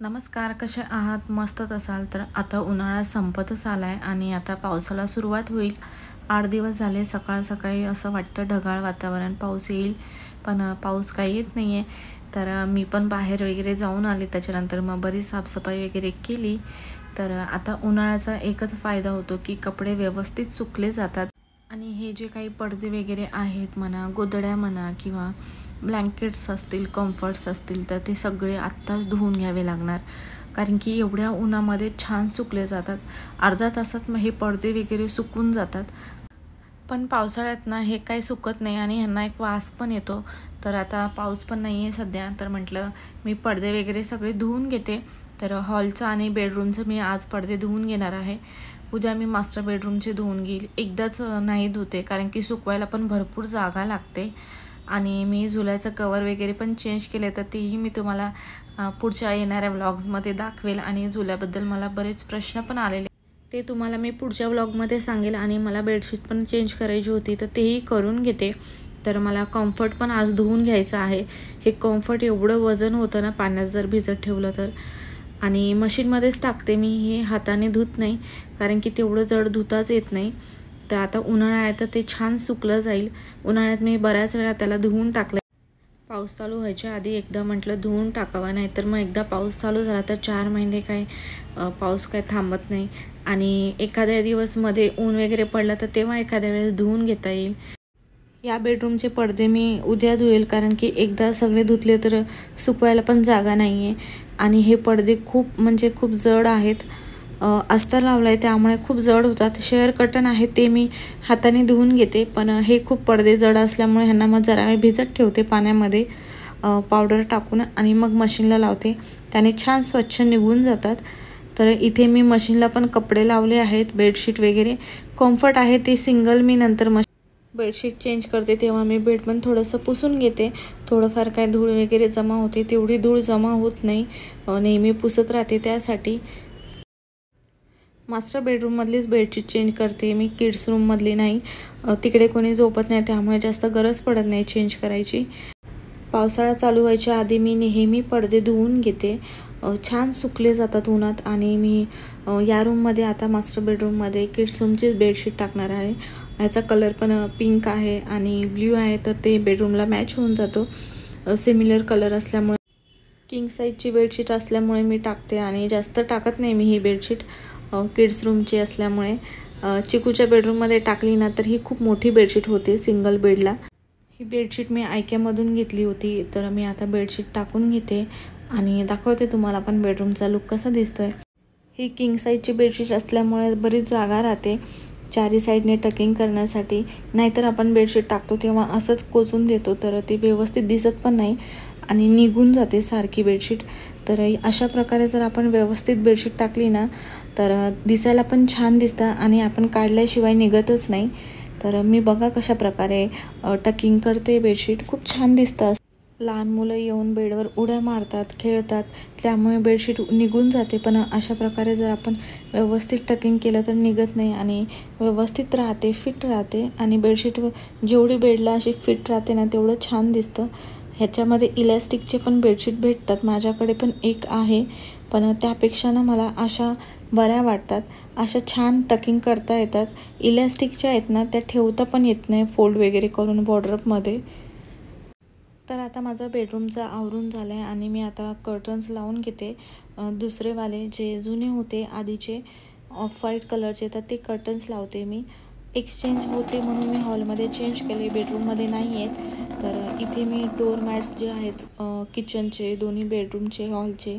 नमस्कार, कसे आहात? मस्तच असाल तर. आता उन्हाळा संपतच आला आहे आणि आता पावसाला सुरुवात होईल. 8 दिवस झाले सकाळ सकाळी असं वाटतं ढगाळ वातावरण, पाऊस येईल, पण पाऊस काही येत नाही आहे. तर मी पण बाहेर वगैरे जाऊन आले. त्याच्यानंतर मग बरीच साफसफाई वगैरे केली. तर आता उन्हाळ्याचा एकच फायदा होतो की कपडे व्यवस्थित सुकले जातात आणि हे जे काही पडदे वगैरे आहेत म्हणा, गोधड्या म्हणा किंवा ब्लँकेट्स असतील, कम्फर्ट्स असतील, तर ते सगळे आत्ताच धुवून घ्यावे लागणार. कारण की एवढ्या उन्हामध्ये छान सुकले जातात. अर्ध्या तासात मग हे पडदे वगैरे सुकून जातात. पण पावसाळ्यात ना हे काही सुकत नाही आणि ह्यांना एक वास पण येतो. तर आता पाऊस पण नाही आहे सध्या, तर म्हटलं मी पडदे वगैरे सगळे धुवून घेते. तर हॉलचं आणि बेडरूमचं मी आज पडदे धुवून घेणार आहे. उद्या मी मास्टर बेडरूमचे धुवून घेईल. एकदाच नाही धुते कारण की सुकवायला पण भरपूर जागा लागते. आणि मी झुल्याचं कवर वगैरे पण चेंज केले, तर तेही मी तुम्हाला पुढच्या येणाऱ्या व्लॉग्समध्ये दाखवेल. आणि झुल्याबद्दल मला बरेच प्रश्न पण आलेले, ते तुम्हाला मी पुढच्या व्लॉगमध्ये सांगेल. आणि मला बेडशीट पण चेंज करायची होती, तर तेही करून घेते. तर मला कम्फर्ट पण आज धुवून घ्यायचं आहे. हे कम्फर्ट एवढं वजन होतं ना पाण्यात जर भिजत ठेवलं तर. आणि मशीनमध्येच टाकते मी, हे हाताने धुत नाही कारण की तेवढं जड धुताच येत नाही. तर आता उन्हाळा आहे तर ते छान सुकलं जाईल. उन्हाळ्यात मी बऱ्याच वेळा त्याला धुवून टाकलं. पाऊस चालू व्हायच्या आधी एकदा म्हटलं धुवून टाकावा, नाही तर मग एकदा पाऊस चालू झाला तर 4 महिने काय पाऊस काय थांबत नाही. आणि एखाद्या दिवस मध्ये ऊन वगैरे पडलं तर तेव्हा एखाद्या वेळेस धुवून घेता येईल. या बेडरूमचे पडदे मी उद्या धुवेल कारण की एकदा सगळे धुतले तर सुकवायला पण जागा नाही आहे. आणि हे पडदे खूप म्हणजे खूप जड आहेत. अस्तर लावलं आहे त्यामुळे खूप जड होतात. शेअर कटन आहे ते मी हाताने धुवून घेते, पण हे खूप पडदे जड असल्यामुळे ह्यांना मग जरा वेळ भिजत ठेवते पाण्यामध्ये पावडर टाकून आणि मग मशीनला लावते. त्याने छान स्वच्छ निघून जातात. तर इथे मी मशीनला पण कपडे लावले आहेत, बेडशीट वगैरे. कम्फर्ट आहे ते सिंगल मी नंतर बेडशीट चेंज करते तेव्हा मी बेड पण थोडंसं पुसून घेते. थोडंफार काय धूळ वगैरे जमा होते, तेवढी धूळ जमा होत नाही. नेहमी पुसत राहते त्यासाठी. मास्टर बेडरूममधलीच बेडशीट चेंज करते मी, किड्स रूममधली नाही. तिकडे कोणी झोपत नाही त्यामुळे जास्त गरज पडत नाही चेंज करायची. पावसाळा चालू व्हायच्या आधी मी नेहमी पडदे धुवून घेते. छान सुकले जातात उन्हात. आणि मी या रूममध्ये आता मास्टर बेडरूममध्ये किड्स रूमचीच बेडशीट टाकणार आहे. ह्याचा कलर पण पिंक आहे आणि ब्ल्यू आहे, तर ते बेडरूमला मॅच होऊन जातो. सिमिलर कलर असल्यामुळे किंग साईजची बेडशीट असल्यामुळे मी टाकते. आणि जास्त टाकत नाही मी ही बेडशीट, किड्स रूमची असल्यामुळे. चिकूच्या बेडरूममध्ये टाकली ना तर ही खूप मोठी बेडशीट होते सिंगल बेडला. ही बेडशीट मी आयक्यामधून घेतली होती. तर मी आता बेडशीट टाकून घेते आणि दाखवते तुम्हाला पण बेडरूमचा लुक कसा दिसतोय. ही किंग साईजची बेडशीट असल्यामुळे बरीच जागा राहते चारी साईडने टकिंग करण्यासाठी. नाहीतर आपण बेडशीट टाकतो तेव्हा असंच कोचून देतो, तर ती व्यवस्थित दिसत पण नाही आणि निघून जाते सारखी बेडशीट. तर अशा प्रकारे जर आपण व्यवस्थित बेडशीट टाकली ना तर दिसायला पण छान दिसतं आणि आपण काढल्याशिवाय निघतच नाही. तर मी बघा कशा प्रकारे टकिंग करते बेडशीट, खूप छान दिसतं. लहान मुलं येऊन बेडवर उड्या मारतात, खेळतात, त्यामुळे बेडशीट निघून जाते. पण अशा प्रकारे जर आपण व्यवस्थित टकिंग केलं तर निघत नाही आणि व्यवस्थित राहते, फिट राहते. आणि बेडशीट जेवढी बेडला अशी फिट राहते ना तेवढं छान दिसतं. ह्याच्यामध्ये इलॅस्टिकचे पण बेडशीट भेटतात, माझ्याकडे पण एक आहे. पण त्यापेक्षा ना मला अशा बऱ्या वाटतात. अशा छान टकिंग करता येतात. इलॅस्टिकच्या आहेत ना त्या ठेवता पण येत नाही फोल्ड वगैरे करून वॉर्डरोबमध्ये. तर आता माझं बेडरूमचं आवरून झालं आहे आणि मी आता कर्टन्स लावून घेते. दुसरेवाले जे जुने होते आधीचे ऑफ व्हाईट कलरचे, तर ते कर्टन्स लावते मी. एक्सचेंज होते म्हणून मी हॉलमध्ये चेंज केले, बेडरूममध्ये नाही आहेत. तर इथे मी डोअर मॅट्स जे आहेत किचनचे, दोन्ही बेडरूमचे, हॉलचे,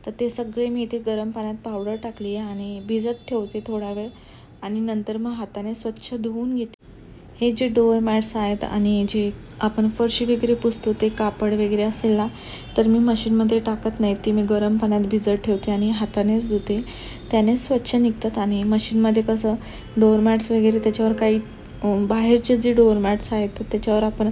तर ते सगळे मी इथे गरम पाण्यात पावडर टाकली आहे आणि भिजत ठेवते थोडा वेळ. आणि नंतर मग हाताने स्वच्छ धुवून घेते. हे जे डोअर मॅट्स आहेत आणि जे आपण फरशी वगैरे पुसतो ते कापड वगैरे असेल ना तर मी मशीनमध्ये टाकत नाही, ती मी गरम पाण्यात भिजत ठेवते आणि हातानेच धुते. त्याने स्वच्छ निघतात. आणि मशीनमध्ये कसं डोअर मॅट्स वगैरे त्याच्यावर काही बाहेरचे जे डोअर मॅट्स आहेत तर त्याच्यावर आपण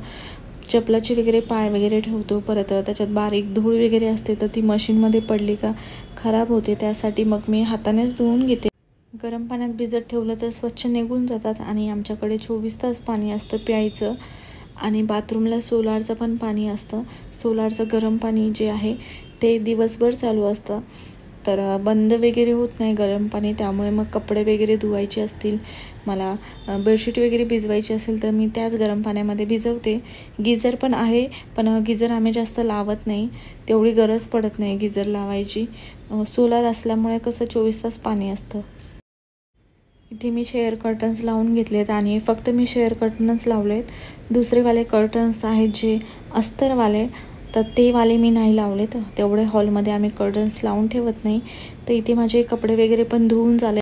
चपलाचे वगैरे पाय वगैरे ठेवतो, परत त्याच्यात बारीक धूळ वगैरे असते, तर ती मशीनमध्ये पडली का खराब होते. त्यासाठी मग मी हातानेच धुवून घेते. गरम पाण्यात भिजत ठेवलं तर स्वच्छ निघून जातात. आणि आमच्याकडे 24 तास पाणी असतं प्यायचं. आणि बाथरूमला सोलारचं पण पाणी असतं. सोलारचं गरम पाणी जे आहे ते दिवसभर चालू असतं, तर बंद वगैरे होत नाही गरम पाणी. त्यामुळे मग कपडे वगैरे धुवायचे असतील, मला बेडशीट वगैरे भिजवायची असेल तर मी त्याच गरम पाण्यामध्ये भिजवते. गिझर पण आहे, पण गिझर आम्ही जास्त लावत नाही, तेवढी गरज पडत नाही गिझर लावायची. सोलार असल्यामुळे कसं 24 तास पाणी असतं. इथे मी शेअर कर्टन्स लावून घेतलेत आणि फक्त मी शेअर कर्टनच लावलेत. दुसरेवाले कर्टन्स आहेत जे अस्तरवाले, तर ते वाले मी नाही लावलेत. तेवढे हॉलमध्ये आम्ही कर्टन्स लावून ठेवत नाही. तर इथे माझे कपडे वगैरे पण धुवून झाले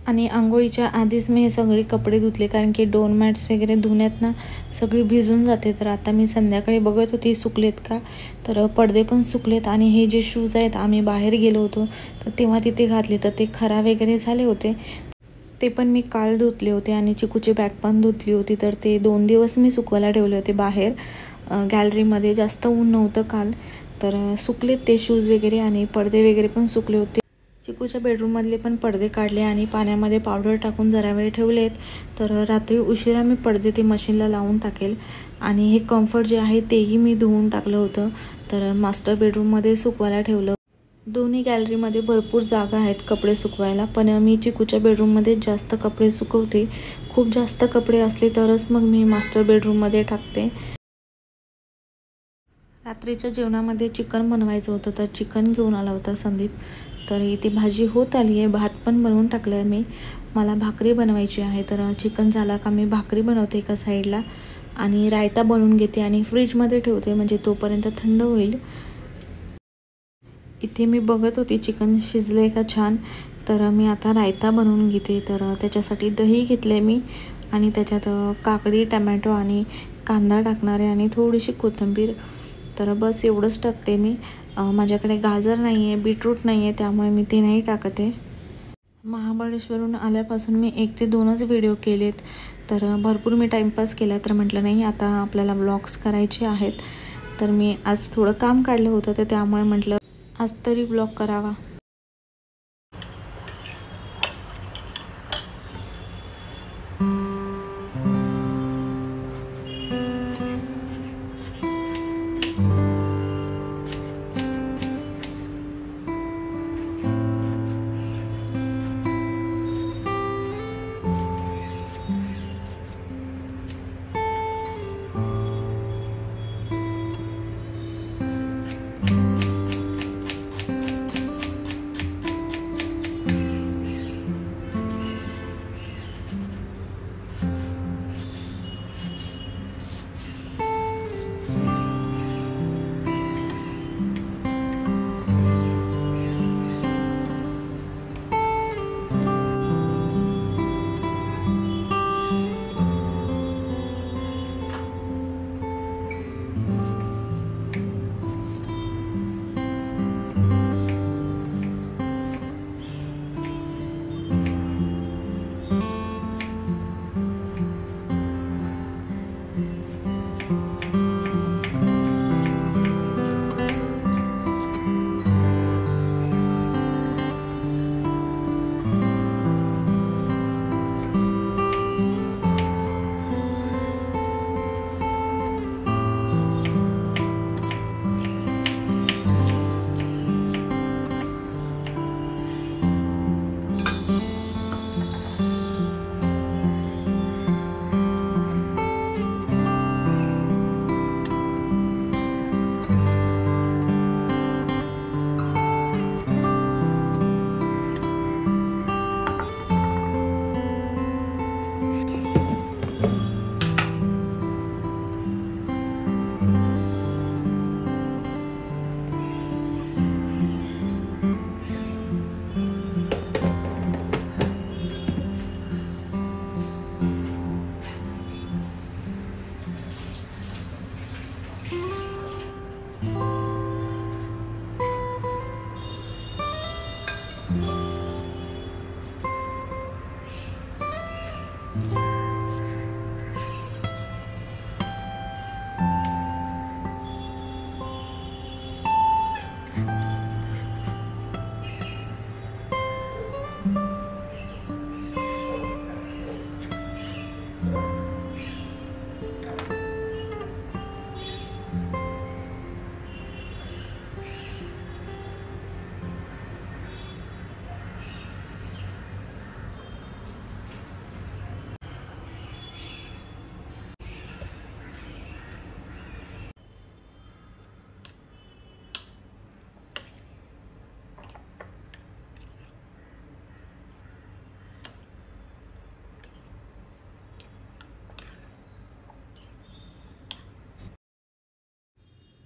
आणि आंघोळीच्या आधीच मी हे सगळे कपडे धुतले, कारण की डोर मॅट्स वगैरे धुण्यात ना सगळी भिजून जाते. तर आता मी संध्याकाळी बघत होती सुकलेत का, तर पडदे पण सुकलेत. आणि हे जे शूज आहेत आम्ही बाहेर गेलो होतो तर तेव्हा तिथे घातले, तर ते खराब वगैरे झाले होते, ते पण मी काल धुतले होते. आणि चिकूची बॅग पण धुतली होती, तर ते 2 दिवस मी सुकवायला ठेवले होते बाहेर गॅलरीमध्ये. जास्त ऊन नव्हतं काल, तर सुकलेत ते शूज वगैरे आणि पडदे वगैरे पण सुकले होते. चिकूच्या बेडरूममधले पण पडदे काढले आणि पाण्यामध्ये पावडर टाकून जरा वेळ ठेवलेत. तर रात्री उशिरा मी पडदे ते मशीनला लावून टाकेल. आणि हे कम्फर्ट जे आहे तेही मी धुवून टाकलं होतं, तर मास्टर बेडरूममध्ये सुकवायला ठेवलं. दोन्ही गॅलरीमध्ये भरपूर जागा आहेत कपडे सुकवायला, पण मी चिकूच्या बेडरूममध्ये जास्त कपडे सुकवते. खूप जास्त कपडे असले तरच मग मी मास्टर बेडरूममध्ये टाकते. रात्रीच्या जेवणामध्ये चिकन बनवायचं होतं, तर चिकन घेऊन आला होता संदीप. तर इथे भाजी होत आली आहे, भात पण बनवून टाकलं आहे मी. मला भाकरी बनवायची आहे, तर चिकन झाला का मी भाकरी बनवते एका साईडला आणि रायता बनवून घेते आणि फ्रीजमध्ये ठेवते, म्हणजे तोपर्यंत थंड होईल. इथे मी बघत होती चिकन शिजले का छान, तर मी आता रायता बनवून घेते. तर त्याच्यासाठी दही घेतले मी आणि त्याच्यात काकडी, टमॅटो आणि कांदा टाकणार आहे आणि थोडीशी कोथिंबीर. तर बस एवढंच टाकते मी. माझ्याकडे गाजर नाही आहे, बीटरूट नाही आहे, त्यामुळे मी ते नाही टाकत आहे. महाबळेश्वरहून आल्यापासून मी 1 ते 2च व्हिडिओ केलेत, तर भरपूर मी टाईमपास केला. तर म्हटलं नाही, आता आपल्याला व्लॉग्स करायचे आहेत. तर मी आज थोडं काम काढलं होतं, तर त्यामुळे म्हटलं आज तरी व्लॉग करावा.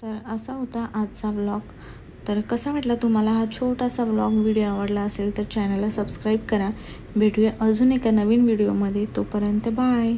तर असा होता आजचा व्लॉग. तर कसा वाटला तुम्हाला हा छोटासा व्लॉग? व्हिडिओ आवडला असेल तर चॅनलला सबस्क्राईब करा. भेटूया अजून एका नवीन व्हिडिओमध्ये. तोपर्यंत बाय.